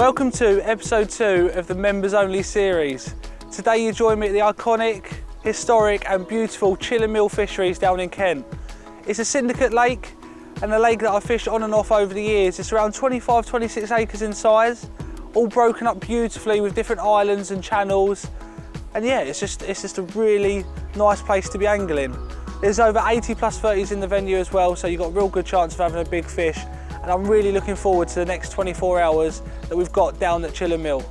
Welcome to episode 2 of the members only series. Today you join me at the iconic, historic and beautiful Chilham Mill fisheries down in Kent. It's a syndicate lake and a lake that I've fished on and off over the years. It's around 25-26 acres in size, all broken up beautifully with different islands and channels. And yeah, it's just a really nice place to be angling. There's over 80 plus 30s in the venue as well, so you've got a real good chance of having a big fish. And I'm really looking forward to the next 24 hours that we've got down at Chilham Mill.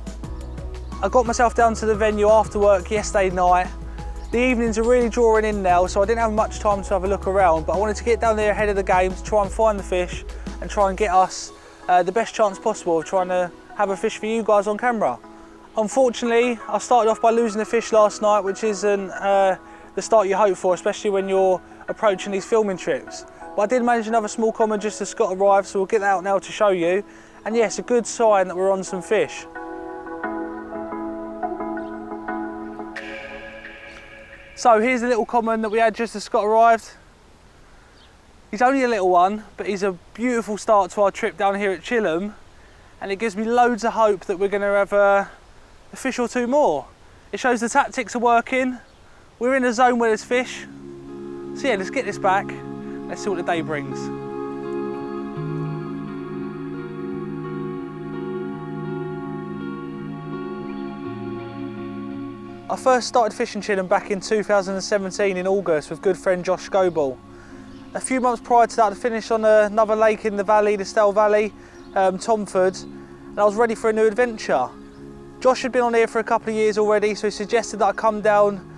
I got myself down to the venue after work yesterday night. The evenings are really drawing in now, so I didn't have much time to have a look around, but I wanted to get down there ahead of the game to try and find the fish and try and get us the best chance possible of trying to have a fish for you guys on camera. Unfortunately, I started off by losing a fish last night, which isn't the start you hope for, especially when you're approaching these filming trips. But I did manage another small common just as Scott arrived, so we'll get that out now to show you. And yes, a good sign that we're on some fish. So here's the little common that we had just as Scott arrived. He's only a little one, but he's a beautiful start to our trip down here at Chilham. And it gives me loads of hope that we're going to have a fish or two more. It shows the tactics are working. We're in a zone where there's fish. So yeah, let's get this back. Let's see what the day brings. I first started fishing Chilham back in 2017 in August with good friend Josh Scobell. A few months prior to that I finished on another lake in the valley, the Stell Valley, Tomford, and I was ready for a new adventure. Josh had been on here for a couple of years already, so he suggested that I come down,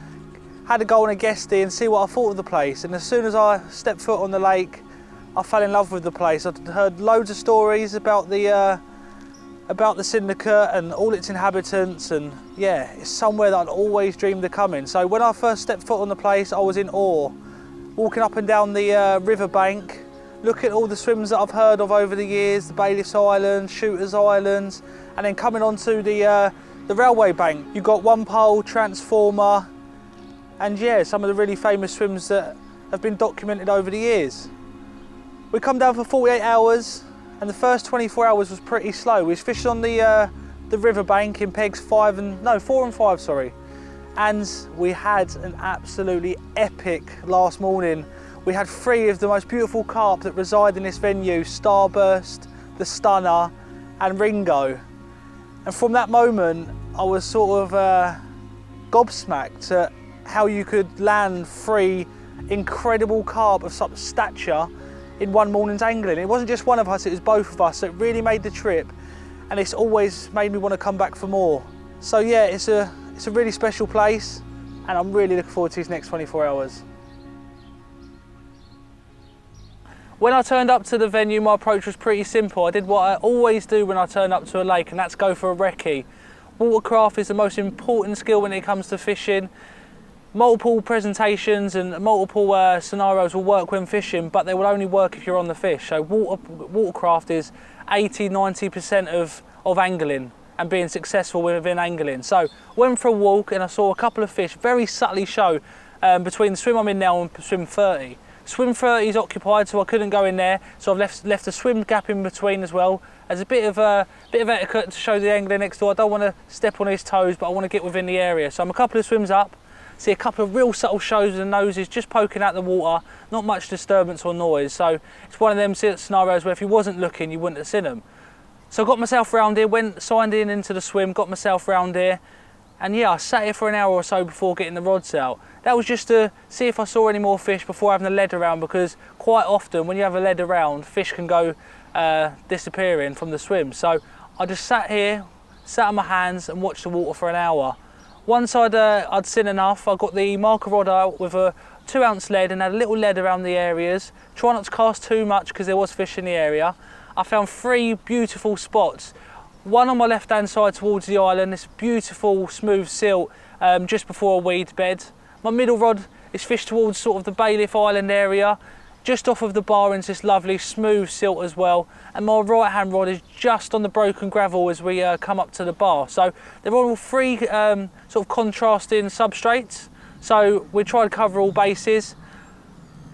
had a go on a guestie and see what I thought of the place. And as soon as I stepped foot on the lake, I fell in love with the place. I'd heard loads of stories about the syndicate and all its inhabitants, and yeah, it's somewhere that I'd always dreamed of coming. So when I first stepped foot on the place, I was in awe. Walking up and down the riverbank, looking at all the swims that I've heard of over the years, the Bailiff's Islands, Shooter's Islands, and then coming onto the railway bank. You've got One Pole, Transformer, and yeah, some of the really famous swims that have been documented over the years. We come down for 48 hours and the first 24 hours was pretty slow. We was fishing on the riverbank in pegs 4 and 5, sorry. And we had an absolutely epic last morning. We had 3 of the most beautiful carp that reside in this venue: Starburst, the Stunner and Ringo. And from that moment, I was sort of gobsmacked at how you could land 3 incredible carp of such stature in one morning's angling. It wasn't just one of us, it was both of us, so it really made the trip, and it's always made me want to come back for more. So yeah, it's a really special place, and I'm really looking forward to these next 24 hours. When I turned up to the venue, my approach was pretty simple. I did what I always do when I turn up to a lake, and that's go for a recce. Watercraft is the most important skill when it comes to fishing. Multiple presentations and multiple scenarios will work when fishing, but they will only work if you're on the fish. So watercraft is 80-90% of angling and being successful within angling. So went for a walk and I saw a couple of fish very subtly show between the swim I'm in now and swim 30. Swim 30 is occupied, so I couldn't go in there, so I've left a swim gap in between as well as a bit of etiquette to show the angler next door. I don't want to step on his toes, but I want to get within the area. So I'm a couple of swims up, see a couple of real subtle shows of the noses just poking out the water, not much disturbance or noise. So it's one of them scenarios where if you wasn't looking, you wouldn't have seen them. So I got myself round here, signed in into the swim, got myself round here, and yeah, I sat here for an hour or so before getting the rods out. That was just to see if I saw any more fish before having a lead around, because quite often when you have a lead around, fish can go disappearing from the swim. So I just sat here, sat on my hands and watched the water for an hour. Once I'd seen enough, I got the marker rod out with a 2-ounce lead and had a little lead around the areas. Try not to cast too much because there was fish in the area. I found 3 beautiful spots. One on my left hand side towards the island, this beautiful smooth silt just before a weed bed. My middle rod is fished towards sort of the Bailiff Island area, just off of the bar into this lovely smooth silt as well. And my right hand rod is just on the broken gravel as we come up to the bar. So they're all 3 sort of contrasting substrates. So we try to cover all bases.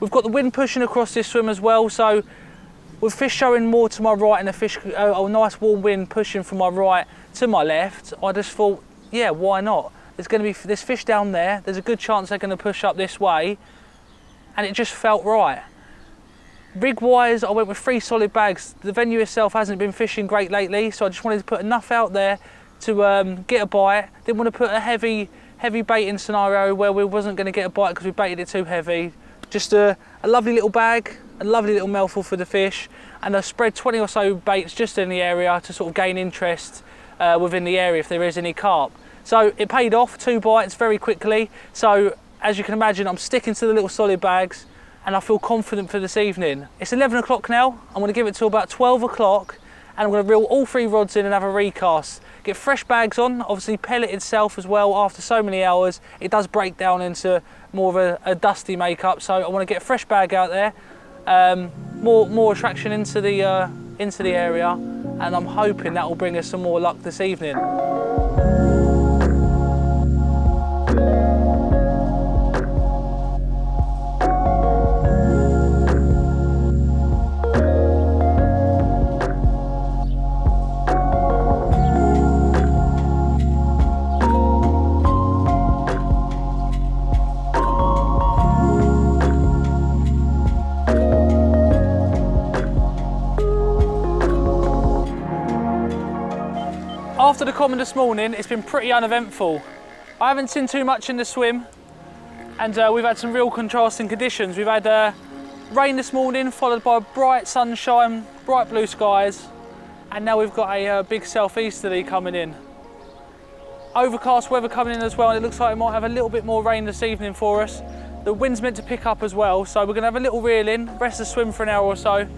We've got the wind pushing across this swim as well, so With fish showing more to my right and a fish, a nice warm wind pushing from my right to my left, I just thought, yeah, why not? There's fish down there, there's a good chance they're going to push up this way, and it just felt right. Rig wise, I went with 3 solid bags. The venue itself hasn't been fishing great lately, so I just wanted to put enough out there to get a bite. Didn't want to put a heavy baiting scenario where we wasn't going to get a bite because we baited it too heavy. Just a lovely little bag, a lovely little mouthful for the fish, and I spread 20 or so baits just in the area to sort of gain interest within the area if there is any carp. So it paid off, 2 bites very quickly. So as you can imagine, I'm sticking to the little solid bags and I feel confident for this evening. It's 11 o'clock now. I'm going to give it till about 12 o'clock and I'm going to reel all 3 rods in and have a recast. Get fresh bags on, obviously pellet itself as well. After so many hours, it does break down into more of a dusty makeup. So I want to get a fresh bag out there, more attraction into the area, and I'm hoping that will bring us some more luck this evening. After the common this morning, it's been pretty uneventful. I haven't seen too much in the swim, and we've had some real contrasting conditions. We've had rain this morning, followed by bright sunshine, bright blue skies, and now we've got a big southeasterly coming in. Overcast weather coming in as well, and it looks like it might have a little bit more rain this evening for us. The wind's meant to pick up as well, so we're going to have a little reel in, rest the swim for an hour or so,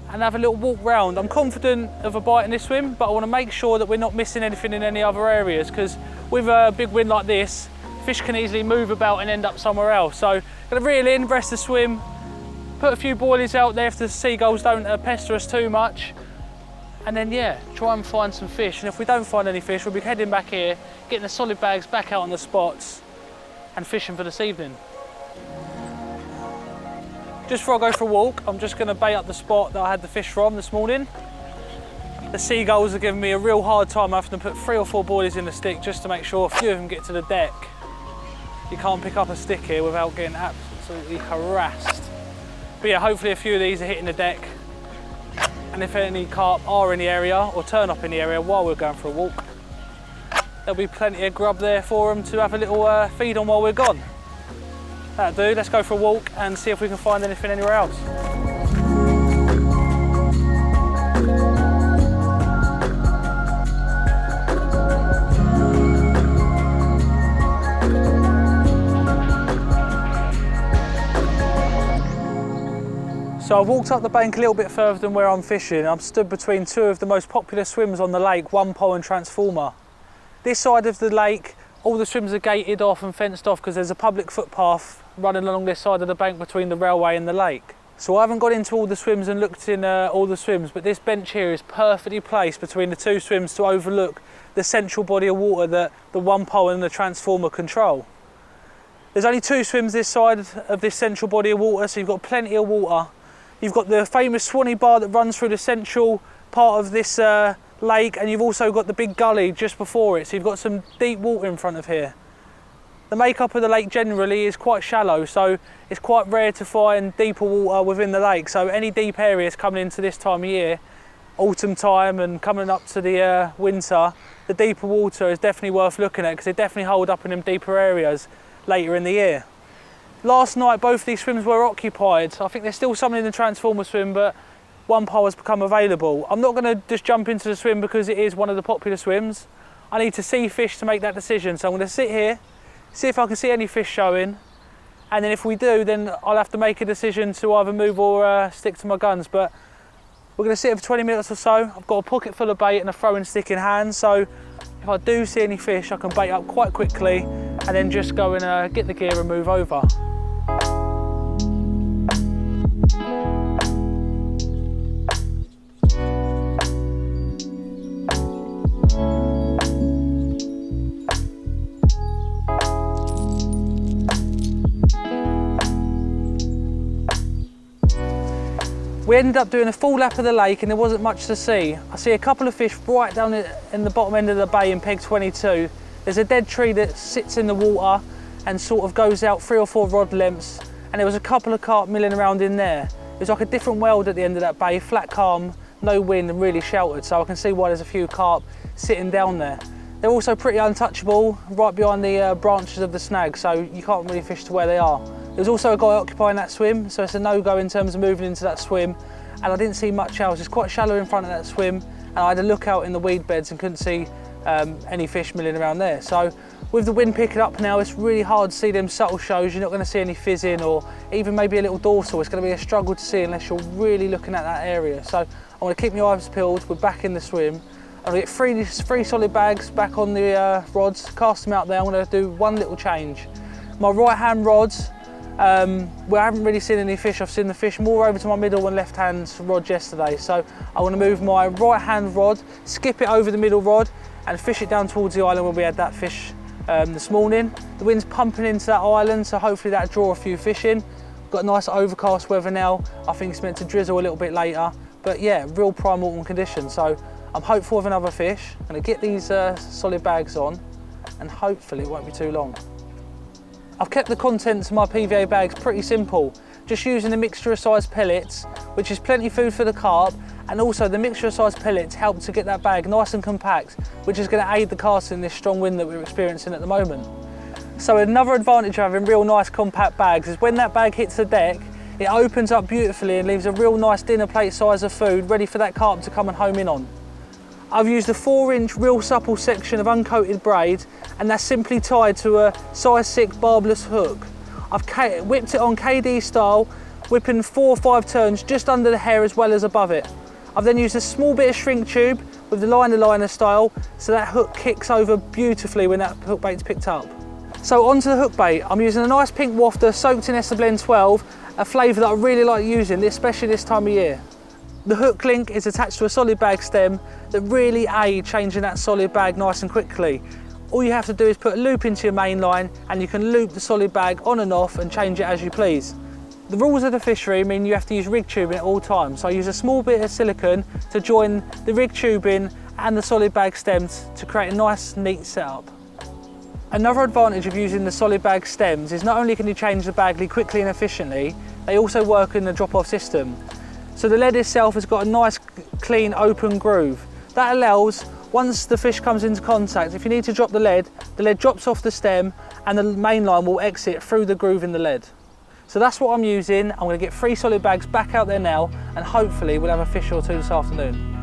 and have a little walk round. I'm confident of a bite in this swim, but I want to make sure that we're not missing anything in any other areas, because with a big wind like this, fish can easily move about and end up somewhere else. So gonna reel in, rest the swim, put a few boilies out there if the seagulls don't pester us too much, and then yeah, try and find some fish. And if we don't find any fish, we'll be heading back here, getting the solid bags back out on the spots and fishing for this evening. Just before I go for a walk, I'm just going to bait up the spot that I had the fish from this morning. The seagulls are giving me a real hard time. I have to put 3 or 4 boilies in the stick just to make sure a few of them get to the deck. You can't pick up a stick here without getting absolutely harassed. But yeah, hopefully a few of these are hitting the deck. And if any carp are in the area or turn up in the area while we're going for a walk, there'll be plenty of grub there for them to have a little feed on while we're gone. That'll do, let's go for a walk and see if we can find anything anywhere else. So I've walked up the bank a little bit further than where I'm fishing. I'm stood between 2 of the most popular swims on the lake, One Pole and Transformer. This side of the lake, all the swims are gated off and fenced off because there's a public footpath running along this side of the bank between the railway and the lake. So I haven't got into all the swims and looked in all the swims, but this bench here is perfectly placed between the 2 swims to overlook the central body of water that the One Pole and the Transformer control. There's only 2 swims this side of this central body of water, so you've got plenty of water. You've got the famous Swanee Bar that runs through the central part of this lake, and you've also got the big gully just before it, so you've got some deep water in front of here. The makeup of the lake generally is quite shallow, so it's quite rare to find deeper water within the lake. So any deep areas coming into this time of year, autumn time and coming up to the winter, the deeper water is definitely worth looking at because they definitely hold up in them deeper areas later in the year. Last night both these swims were occupied. I think there's still some in the Transformer swim, but One Pole has become available. I'm not going to just jump into the swim because it is one of the popular swims. I need to see fish to make that decision, so I'm going to sit here, see if I can see any fish showing, and then if we do, then I'll have to make a decision to either move or stick to my guns. But we're going to sit here for 20 minutes or so. I've got a pocket full of bait and a throwing stick in hand, so if I do see any fish I can bait up quite quickly and then just go and get the gear and move over. We ended up doing a full lap of the lake and there wasn't much to see. I see a couple of fish right down in the bottom end of the bay in peg 22. There's a dead tree that sits in the water and sort of goes out 3 or 4 rod lengths, and there was a couple of carp milling around in there. It was like a different world at the end of that bay, flat calm, no wind and really sheltered, so I can see why there's a few carp sitting down there. They're also pretty untouchable, right behind the branches of the snag, so you can't really fish to where they are. There's also a guy occupying that swim, so it's a no-go in terms of moving into that swim, and I didn't see much else. It's quite shallow in front of that swim, and I had a look out in the weed beds and couldn't see any fish milling around there. So with the wind picking up now, it's really hard to see them subtle shows. You're not going to see any fizzing or even maybe a little dorsal. It's going to be a struggle to see unless you're really looking at that area. So I want to keep my eyes peeled. We're back in the swim. I'm going to get three solid bags back on the rods, cast them out there. I'm going to do one little change. My right hand rods, well, I haven't really seen any fish. I've seen the fish more over to my middle and left hand rod yesterday. So I want to move my right hand rod, skip it over the middle rod and fish it down towards the island where we had that fish this morning. The wind's pumping into that island, so hopefully that'll draw a few fish in. Got nice overcast weather now. I think it's meant to drizzle a little bit later. But yeah, real prime autumn conditions. So I'm hopeful of another fish. I'm going to get these solid bags on and hopefully it won't be too long. I've kept the contents of my PVA bags pretty simple, just using a mixture of size pellets, which is plenty food for the carp, and also the mixture of size pellets help to get that bag nice and compact, which is going to aid the cast in this strong wind that we're experiencing at the moment. So another advantage of having real nice compact bags is when that bag hits the deck, it opens up beautifully and leaves a real nice dinner plate size of food ready for that carp to come and home in on. I've used a 4-inch real supple section of uncoated braid, and that's simply tied to a size 6 barbless hook. I've whipped it on KD style, whipping 4 or 5 turns just under the hair as well as above it. I've then used a small bit of shrink tube with the liner style, so that hook kicks over beautifully when that hook bait's picked up. So onto the hook bait. I'm using a nice pink wafter soaked in Blend 12, a flavour that I really like using, especially this time of year. The hook link is attached to a solid bag stem that really aids changing that solid bag nice and quickly. All you have to do is put a loop into your main line and you can loop the solid bag on and off and change it as you please. The rules of the fishery mean you have to use rig tubing at all times, so I use a small bit of silicone to join the rig tubing and the solid bag stems to create a nice neat setup. Another advantage of using the solid bag stems is not only can you change the bag lead quickly and efficiently, they also work in the drop-off system. So the lead itself has got a nice clean open groove. That allows, once the fish comes into contact, if you need to drop the lead drops off the stem and the main line will exit through the groove in the lead. So that's what I'm using. I'm going to get 3 solid bags back out there now and hopefully we'll have a fish or 2 this afternoon.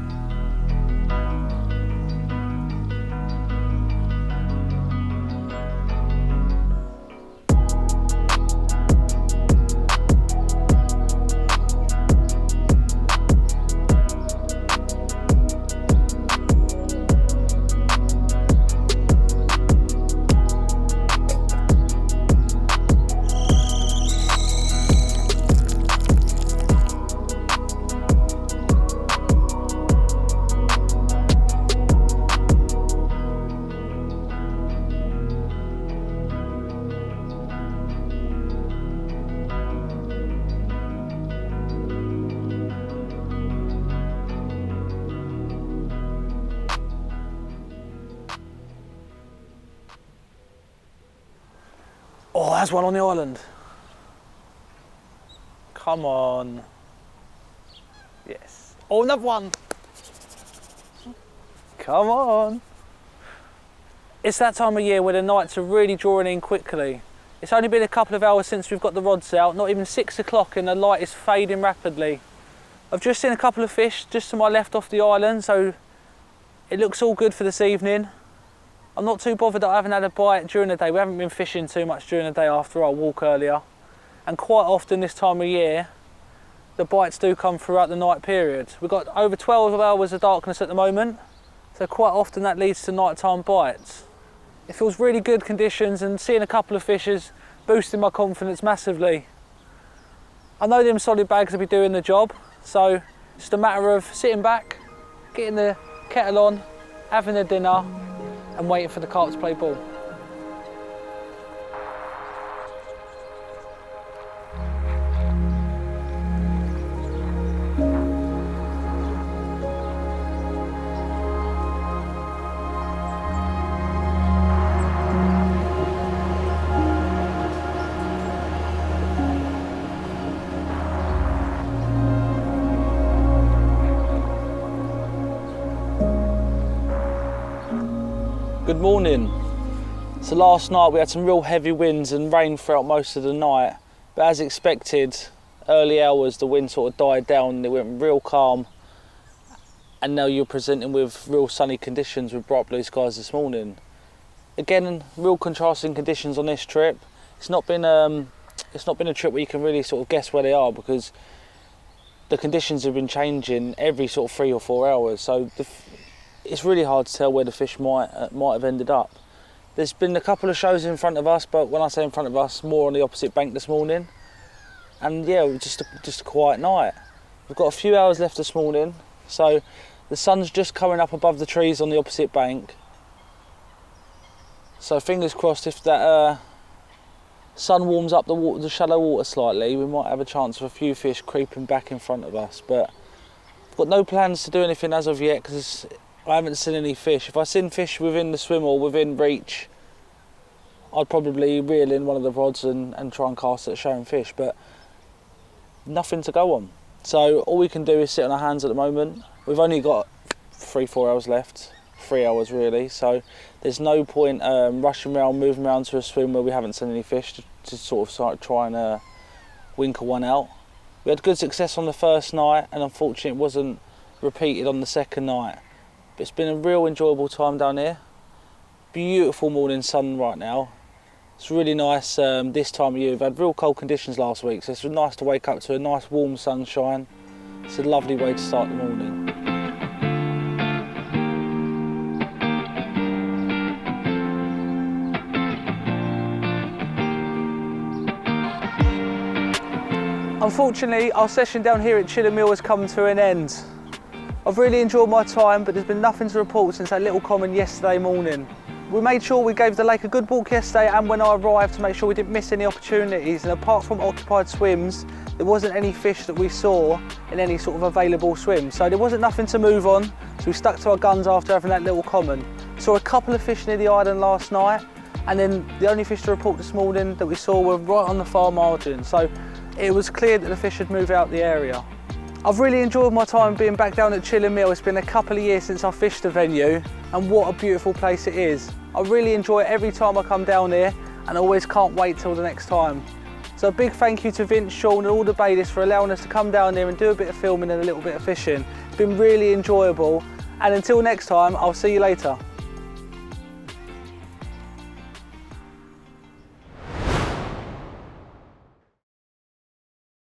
Oh, there's one on the island. Come on. Yes. Oh, another one. Come on. It's that time of year where the nights are really drawing in quickly. It's only been a couple of hours since we've got the rods out, not even 6 o'clock, and the light is fading rapidly. I've just seen a couple of fish just to my left off the island, so it looks all good for this evening. I'm not too bothered that I haven't had a bite during the day. We haven't been fishing too much during the day after our walk earlier. And quite often this time of year, the bites do come throughout the night period. We've got over 12 hours of darkness at the moment, so quite often that leads to nighttime bites. It feels really good conditions, and seeing a couple of fish is boosting my confidence massively. I know them solid bags will be doing the job, so it's just a matter of sitting back, getting the kettle on, having a dinner, and waiting for the carp to play ball. good morning. So last night we had some real heavy winds and rain throughout most of the night, but as expected, early hours the wind sort of died down and it went real calm, and now you're presenting with real sunny conditions with bright blue skies this morning. Again, real contrasting conditions on this trip. It's not been a trip where you can really sort of guess where they are, because the conditions have been changing every sort of 3 or 4 hours, so it's really hard to tell where the fish might have ended up. There's been a couple of shows in front of us, but when I say in front of us, more on the opposite bank this morning. And yeah, it was just a quiet night. We've got a few hours left this morning, so the sun's just coming up above the trees on the opposite bank. So fingers crossed, if that sun warms up the shallow water slightly, we might have a chance of a few fish creeping back in front of us. But I've got no plans to do anything as of yet, because I haven't seen any fish. If I seen fish within the swim or within reach, I'd probably reel in one of the rods and try and cast at showing fish, but nothing to go on. So all we can do is sit on our hands at the moment. We've only got 3-4 hours left, 3 hours really, so there's no point rushing around, moving around to a swim where we haven't seen any fish to sort of start trying to winkle one out. We had good success on the first night, and unfortunately it wasn't repeated on the second night. But it's been a real enjoyable time down here. Beautiful morning sun right now. It's really nice this time of year. We've had real cold conditions last week, so it's nice to wake up to a nice warm sunshine. It's a lovely way to start the morning. Unfortunately, our session down here at Chilham Mill has come to an end. I've really enjoyed my time, but there's been nothing to report since that little common yesterday morning. We made sure we gave the lake a good walk yesterday and when I arrived, to make sure we didn't miss any opportunities, and apart from occupied swims, there wasn't any fish that we saw in any sort of available swim. So there wasn't nothing to move on, so we stuck to our guns after having that little common. Saw a couple of fish near the island last night, and then the only fish to report this morning that we saw were right on the far margin. So it was clear that the fish had moved out the area. I've really enjoyed my time being back down at Chilham Mill. It's been a couple of years since I fished the venue, and what a beautiful place it is. I really enjoy it every time I come down here, and I always can't wait till the next time. So a big thank you to Vince, Sean and all the bailiffs for allowing us to come down here and do a bit of filming and a little bit of fishing. It's been really enjoyable, and until next time, I'll see you later.